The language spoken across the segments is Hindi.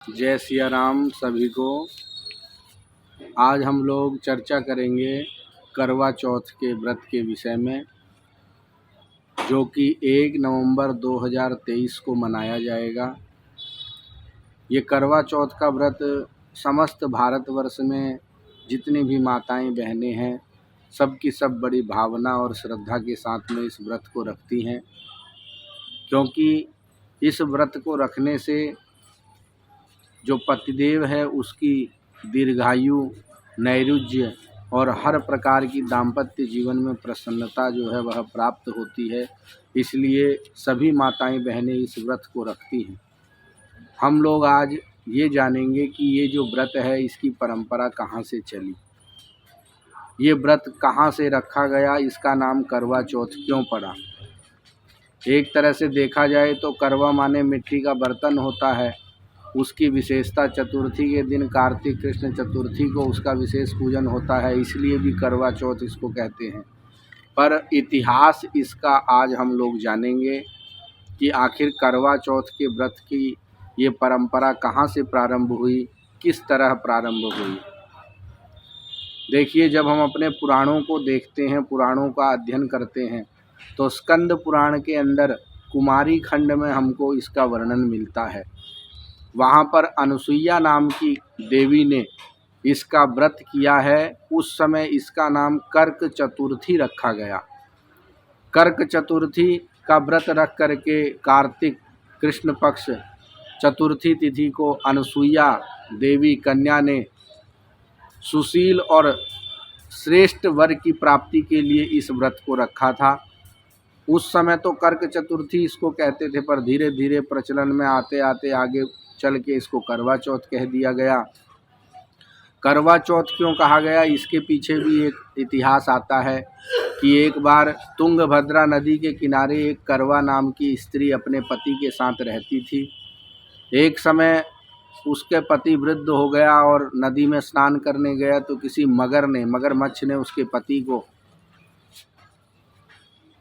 जय सिया राम सभी को। आज हम लोग चर्चा करेंगे करवा चौथ के व्रत के विषय में, जो कि 1 नवंबर 2023 को मनाया जाएगा। ये करवा चौथ का व्रत समस्त भारतवर्ष में जितनी भी माताएं बहनें हैं, सब की सब बड़ी भावना और श्रद्धा के साथ में इस व्रत को रखती हैं, क्योंकि इस व्रत को रखने से जो पतिदेव है उसकी दीर्घायु, नैरुज्य और हर प्रकार की दाम्पत्य जीवन में प्रसन्नता जो है वह प्राप्त होती है। इसलिए सभी माताएं बहनें इस व्रत को रखती हैं। हम लोग आज ये जानेंगे कि ये जो व्रत है इसकी परंपरा कहाँ से चली, ये व्रत कहाँ से रखा गया, इसका नाम करवा चौथ क्यों पड़ा। एक तरह से देखा जाए तो करवा माने मिट्टी का बर्तन होता है। उसकी विशेषता चतुर्थी के दिन, कार्तिक कृष्ण चतुर्थी को उसका विशेष पूजन होता है, इसलिए भी करवा चौथ इसको कहते हैं। पर इतिहास इसका आज हम लोग जानेंगे कि आखिर करवा चौथ के व्रत की ये परंपरा कहाँ से प्रारंभ हुई, किस तरह प्रारंभ हुई। देखिए, जब हम अपने पुराणों को देखते हैं, पुराणों का अध्ययन करते हैं, तो स्कंद पुराण के अंदर कुमारी खंड में हमको इसका वर्णन मिलता है। वहाँ पर अनुसुईया नाम की देवी ने इसका व्रत किया है। उस समय इसका नाम कर्क चतुर्थी रखा गया। कर्क चतुर्थी का व्रत रख करके कार्तिक कृष्ण पक्ष चतुर्थी तिथि को अनुसुईया देवी कन्या ने सुशील और श्रेष्ठ वर की प्राप्ति के लिए इस व्रत को रखा था। उस समय तो कर्क चतुर्थी इसको कहते थे, पर धीरे धीरे प्रचलन में आते आते आगे चल के इसको करवा चौथ कह दिया गया। करवा चौथ क्यों कहा गया, इसके पीछे भी एक इतिहास आता है कि एक बार तुंगभद्रा नदी के किनारे एक करवा नाम की स्त्री अपने पति के साथ रहती थी। एक समय उसके पति वृद्ध हो गया और नदी में स्नान करने गया तो किसी मगरमच्छ ने उसके पति को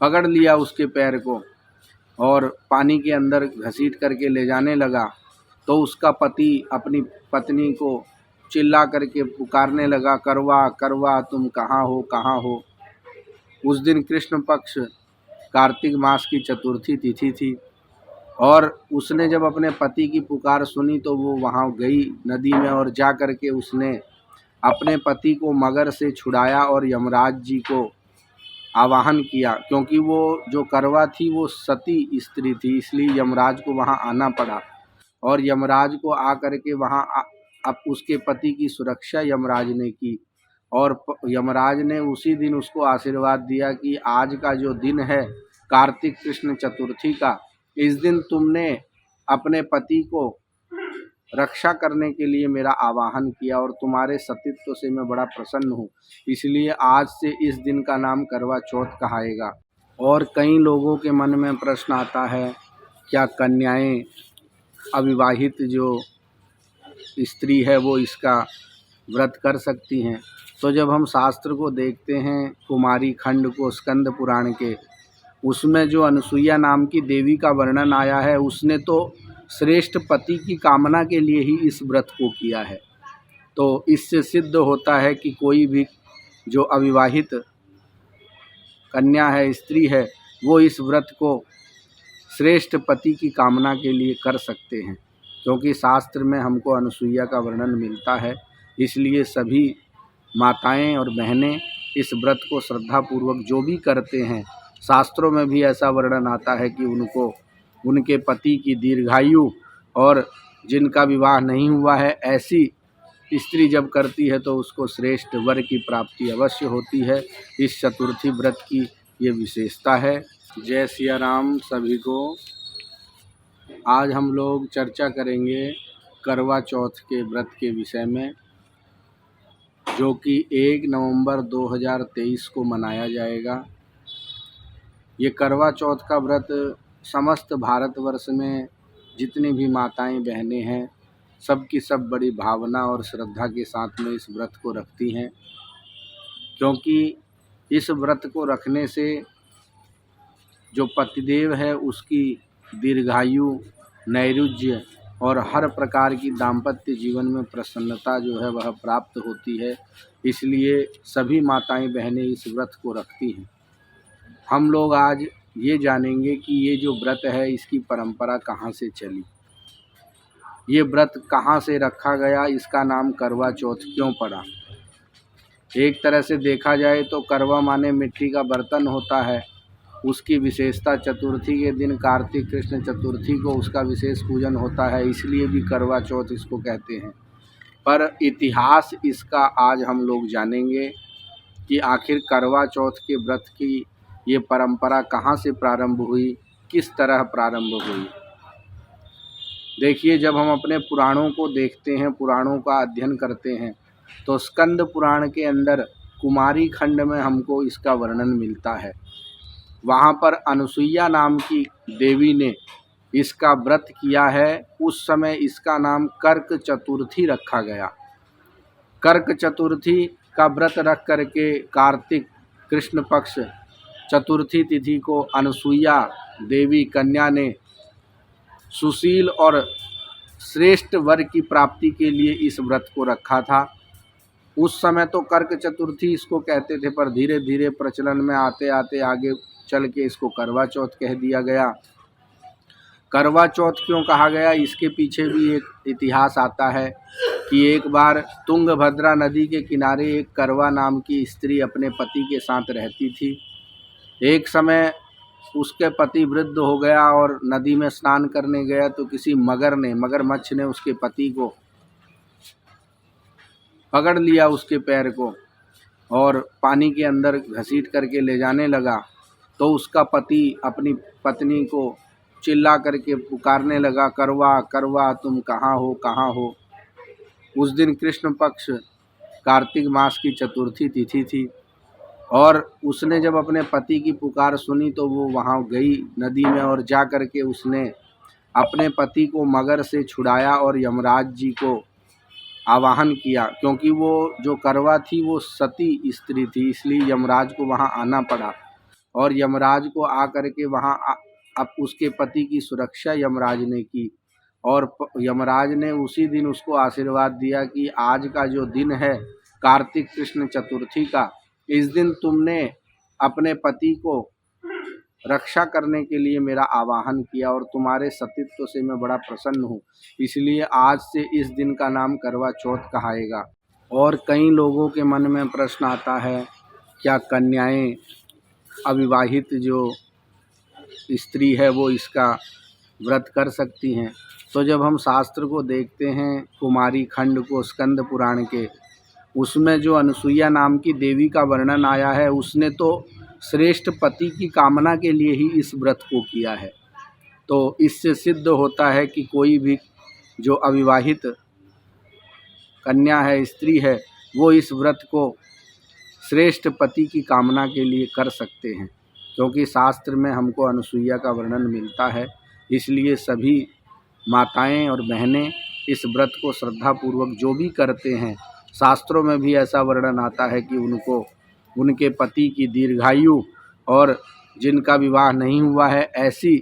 पकड़ लिया, उसके पैर को, और पानी के अंदर घसीट करके ले जाने लगा। तो उसका पति अपनी पत्नी को चिल्ला करके पुकारने लगा, करवा करवा तुम कहाँ हो, कहाँ हो। उस दिन कृष्ण पक्ष कार्तिक मास की चतुर्थी तिथि थी, और उसने जब अपने पति की पुकार सुनी तो वो वहाँ गई नदी में, और जा करके उसने अपने पति को मगर से छुड़ाया और यमराज जी को आवाहन किया। क्योंकि वो जो करवा थी वो सती स्त्री थी, इसलिए यमराज को वहाँ आना पड़ा, और यमराज को आकर के वहाँ अब उसके पति की सुरक्षा यमराज ने की। और यमराज ने उसी दिन उसको आशीर्वाद दिया कि आज का जो दिन है कार्तिक कृष्ण चतुर्थी का, इस दिन तुमने अपने पति को रक्षा करने के लिए मेरा आवाहन किया, और तुम्हारे सतीत्व से मैं बड़ा प्रसन्न हूँ, इसलिए आज से इस दिन का नाम करवा चौथ कहाएगा। और कई लोगों के मन में प्रश्न आता है, क्या कन्याएं, अविवाहित जो स्त्री है वो इसका व्रत कर सकती हैं। तो जब हम शास्त्र को देखते हैं, कुमारी खंड को, स्कंद पुराण के, उसमें जो अनुसुईया नाम की देवी का वर्णन आया है, उसने तो श्रेष्ठ पति की कामना के लिए ही इस व्रत को किया है। तो इससे सिद्ध होता है कि कोई भी जो अविवाहित कन्या है, स्त्री है, वो इस व्रत को श्रेष्ठ पति की कामना के लिए कर सकते हैं, क्योंकि शास्त्र में हमको अनुसुईया का वर्णन मिलता है। इसलिए सभी माताएं और बहनें इस व्रत को श्रद्धापूर्वक जो भी करते हैं, शास्त्रों में भी ऐसा वर्णन आता है कि उनको उनके पति की दीर्घायु, और जिनका विवाह नहीं हुआ है ऐसी स्त्री जब करती है तो उसको श्रेष्ठ वर की प्राप्ति अवश्य होती है। इस चतुर्थी व्रत की ये विशेषता है। जय सिया राम सभी को। आज हम लोग चर्चा करेंगे करवा चौथ के व्रत के विषय में, जो कि 1 नवंबर 2023 को मनाया जाएगा। ये करवा चौथ का व्रत समस्त भारतवर्ष में जितनी भी माताएं बहनें हैं, सब की सब बड़ी भावना और श्रद्धा के साथ में इस व्रत को रखती हैं, क्योंकि इस व्रत को रखने से जो पतिदेव है उसकी दीर्घायु, नैरुज्य और हर प्रकार की दाम्पत्य जीवन में प्रसन्नता जो है वह प्राप्त होती है। इसलिए सभी माताएं बहनें इस व्रत को रखती हैं। हम लोग आज ये जानेंगे कि ये जो व्रत है इसकी परंपरा कहाँ से चली, ये व्रत कहाँ से रखा गया, इसका नाम करवा चौथ क्यों पड़ा। एक तरह से देखा जाए तो करवा माने मिट्टी का बर्तन होता है। उसकी विशेषता चतुर्थी के दिन कार्तिक कृष्ण चतुर्थी को उसका विशेष पूजन होता है, इसलिए भी करवा चौथ इसको कहते हैं। पर इतिहास इसका आज हम लोग जानेंगे कि आखिर करवा चौथ के व्रत की ये परंपरा कहाँ से प्रारंभ हुई, किस तरह प्रारंभ हुई। देखिए, जब हम अपने पुराणों को देखते हैं, पुराणों का अध्ययन करते हैं, तो स्कंद पुराण के अंदर कुमारी खंड में हमको इसका वर्णन मिलता है। वहाँ पर अनुसुईया नाम की देवी ने इसका व्रत किया है। उस समय इसका नाम कर्क चतुर्थी रखा गया। कर्क चतुर्थी का व्रत रख करके कार्तिक कृष्ण पक्ष चतुर्थी तिथि को अनुसुईया देवी कन्या ने सुशील और श्रेष्ठ वर की प्राप्ति के लिए इस व्रत को रखा था। उस समय तो कर्क चतुर्थी इसको कहते थे, पर धीरे धीरे प्रचलन में आते आते आगे चल के इसको करवा चौथ कह दिया गया। करवा चौथ क्यों कहा गया, इसके पीछे भी एक इतिहास आता है कि एक बार तुंगभद्रा नदी के किनारे एक करवा नाम की स्त्री अपने पति के साथ रहती थी। एक समय उसके पति वृद्ध हो गया और नदी में स्नान करने गया तो किसी मगरमच्छ ने उसके पति को पकड़ लिया, उसके पैर को, और पानी के अंदर घसीट करके ले जाने लगा। तो उसका पति अपनी पत्नी को चिल्ला करके पुकारने लगा, करवा करवा तुम कहाँ हो, कहाँ हो। उस दिन कृष्ण पक्ष कार्तिक मास की चतुर्थी तिथि थी और उसने जब अपने पति की पुकार सुनी तो वो वहाँ गई नदी में और जा कर के उसने अपने पति को मगर से छुड़ाया और यमराज जी को आवाहन किया। क्योंकि वो जो करवा थी वो सती स्त्री थी, इसलिए यमराज को वहाँ आना पड़ा और यमराज को आ कर के वहाँ अब उसके पति की सुरक्षा यमराज ने की और यमराज ने उसी दिन उसको आशीर्वाद दिया कि आज का जो दिन है कार्तिक कृष्ण चतुर्थी का, इस दिन तुमने अपने पति को रक्षा करने के लिए मेरा आवाहन किया और तुम्हारे सतीत्व से मैं बड़ा प्रसन्न हूँ, इसलिए आज से इस दिन का नाम करवा चौथ कहाएगा। और कई लोगों के मन में प्रश्न आता है, क्या कन्याएं, अविवाहित जो स्त्री है वो इसका व्रत कर सकती हैं? तो जब हम शास्त्र को देखते हैं, कुमारी खंड को, स्कंद पुराण के, उसमें जो अनुसुईया नाम की देवी का वर्णन आया है, उसने तो श्रेष्ठ पति की कामना के लिए ही इस व्रत को किया है। तो इससे सिद्ध होता है कि कोई भी जो अविवाहित कन्या है, स्त्री है, वो इस व्रत को श्रेष्ठ पति की कामना के लिए कर सकते हैं। क्योंकि शास्त्र में हमको अनुसुईया का वर्णन मिलता है, इसलिए सभी माताएं और बहनें इस व्रत को श्रद्धापूर्वक जो भी करते हैं, शास्त्रों में भी ऐसा वर्णन आता है कि उनको उनके पति की दीर्घायु, और जिनका विवाह नहीं हुआ है ऐसी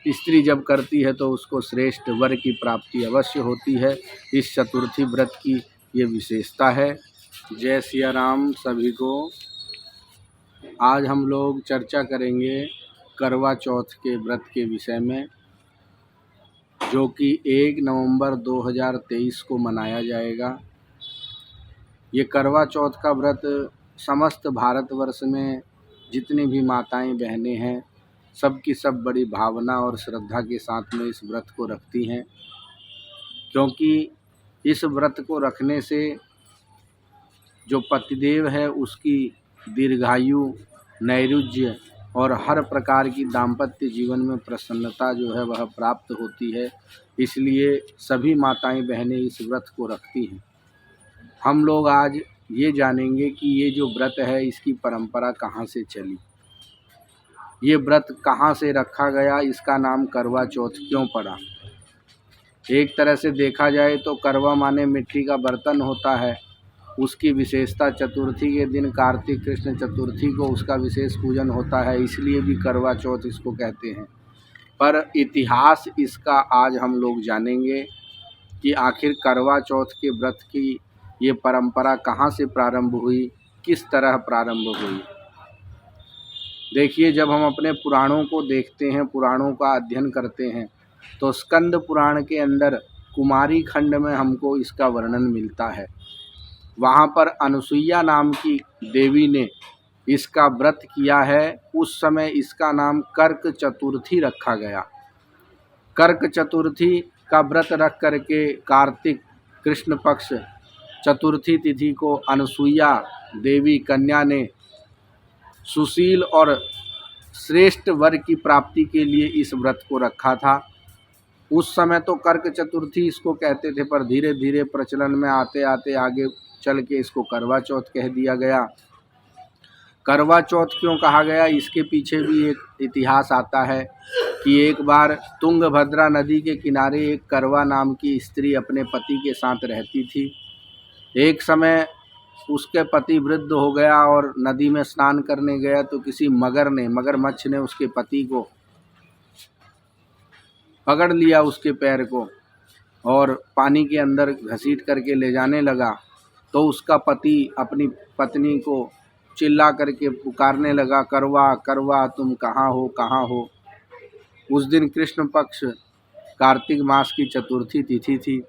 स्त्री जब करती है तो उसको श्रेष्ठ वर की प्राप्ति अवश्य होती है। इस चतुर्थी व्रत की ये विशेषता है। जय सिया राम सभी को। आज हम लोग चर्चा करेंगे करवा चौथ के व्रत के विषय में, जो कि 1 नवंबर 2023 को मनाया जाएगा। ये करवा चौथ का व्रत समस्त भारतवर्ष में जितनी भी माताएं बहनें हैं, सब की सब बड़ी भावना और श्रद्धा के साथ में इस व्रत को रखती हैं। क्योंकि इस व्रत को रखने से जो पतिदेव है उसकी दीर्घायु, नैरुज्य और हर प्रकार की दाम्पत्य जीवन में प्रसन्नता जो है वह प्राप्त होती है। इसलिए सभी माताएं बहनें इस व्रत को रखती हैं। हम लोग आज ये जानेंगे कि ये जो व्रत है इसकी परंपरा कहाँ से चली, ये व्रत कहाँ से रखा गया, इसका नाम करवा चौथ क्यों पड़ा। एक तरह से देखा जाए तो करवा माने मिट्टी का बर्तन होता है। उसकी विशेषता चतुर्थी के दिन कार्तिक कृष्ण चतुर्थी को उसका विशेष पूजन होता है, इसलिए भी करवा चौथ इसको कहते हैं। पर इतिहास इसका आज हम लोग जानेंगे कि आखिर करवा चौथ के व्रत की ये परंपरा कहाँ से प्रारंभ हुई, किस तरह प्रारंभ हुई। देखिए, जब हम अपने पुराणों को देखते हैं, पुराणों का अध्ययन करते हैं, तो स्कंद पुराण के अंदर कुमारी खंड में हमको इसका वर्णन मिलता है। वहाँ पर अनुसुईया नाम की देवी ने इसका व्रत किया है। उस समय इसका नाम कर्क चतुर्थी रखा गया। कर्क चतुर्थी का व्रत रख करके कार्तिक कृष्ण पक्ष चतुर्थी तिथि को अनुसुईया देवी कन्या ने सुशील और श्रेष्ठ वर की प्राप्ति के लिए इस व्रत को रखा था। उस समय तो कर्क चतुर्थी इसको कहते थे, पर धीरे धीरे प्रचलन में आते आते आगे चल के इसको करवा चौथ कह दिया गया। करवा चौथ क्यों कहा गया, इसके पीछे भी एक इतिहास आता है कि एक बार तुंगभद्रा नदी के किनारे एक करवा नाम की स्त्री अपने पति के साथ रहती थी। एक समय उसके पति वृद्ध हो गया और नदी में स्नान करने गया तो किसी मगरमच्छ ने उसके पति को पकड़ लिया, उसके पैर को, और पानी के अंदर घसीट करके ले जाने लगा। तो उसका पति अपनी पत्नी को चिल्ला करके पुकारने लगा, करवा करवा तुम कहाँ हो, कहाँ हो। उस दिन कृष्ण पक्ष कार्तिक मास की चतुर्थी तिथि थी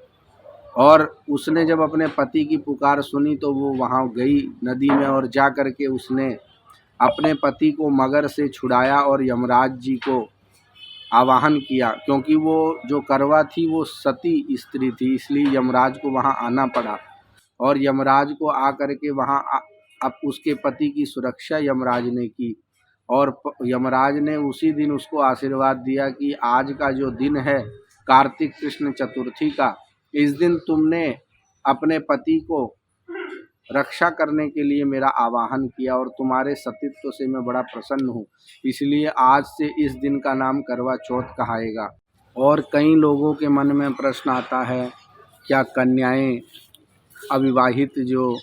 और उसने जब अपने पति की पुकार सुनी तो वो वहाँ गई नदी में और जा कर के उसने अपने पति को मगर से छुड़ाया और यमराज जी को आवाहन किया। क्योंकि वो जो करवा थी वो सती स्त्री थी, इसलिए यमराज को वहाँ आना पड़ा और यमराज को आ कर के वहाँ अब उसके पति की सुरक्षा यमराज ने की और यमराज ने उसी दिन उसको आशीर्वाद दिया कि आज का जो दिन है कार्तिक कृष्ण चतुर्थी का, इस दिन तुमने अपने पति को रक्षा करने के लिए मेरा आवाहन किया और तुम्हारे सतीत्व से मैं बड़ा प्रसन्न हूँ, इसलिए आज से इस दिन का नाम करवा चौथ कहाएगा। और कई लोगों के मन में प्रश्न आता है, क्या कन्याएं, अविवाहित जो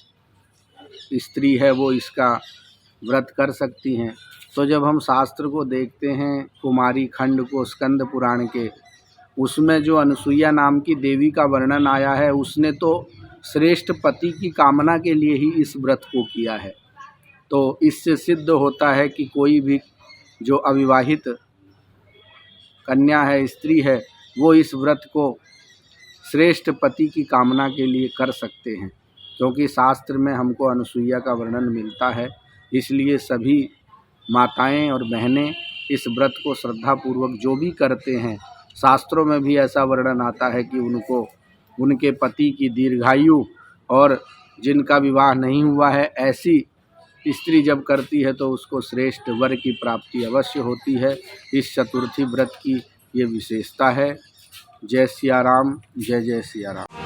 स्त्री है वो इसका व्रत कर सकती हैं? तो जब हम शास्त्र को देखते हैं, कुमारी खंड को, स्कंद पुराण के, उसमें जो अनुसुईया नाम की देवी का वर्णन आया है, उसने तो श्रेष्ठ पति की कामना के लिए ही इस व्रत को किया है। तो इससे सिद्ध होता है कि कोई भी जो अविवाहित कन्या है, स्त्री है, वो इस व्रत को श्रेष्ठ पति की कामना के लिए कर सकते हैं। क्योंकि शास्त्र में हमको अनुसुईया का वर्णन मिलता है, इसलिए सभी माताएं और बहनें इस व्रत को श्रद्धापूर्वक जो भी करते हैं, शास्त्रों में भी ऐसा वर्णन आता है कि उनको उनके पति की दीर्घायु, और जिनका विवाह नहीं हुआ है ऐसी स्त्री जब करती है तो उसको श्रेष्ठ वर की प्राप्ति अवश्य होती है। इस चतुर्थी व्रत की ये विशेषता है। जय सिया राम, जय जय सिया राम।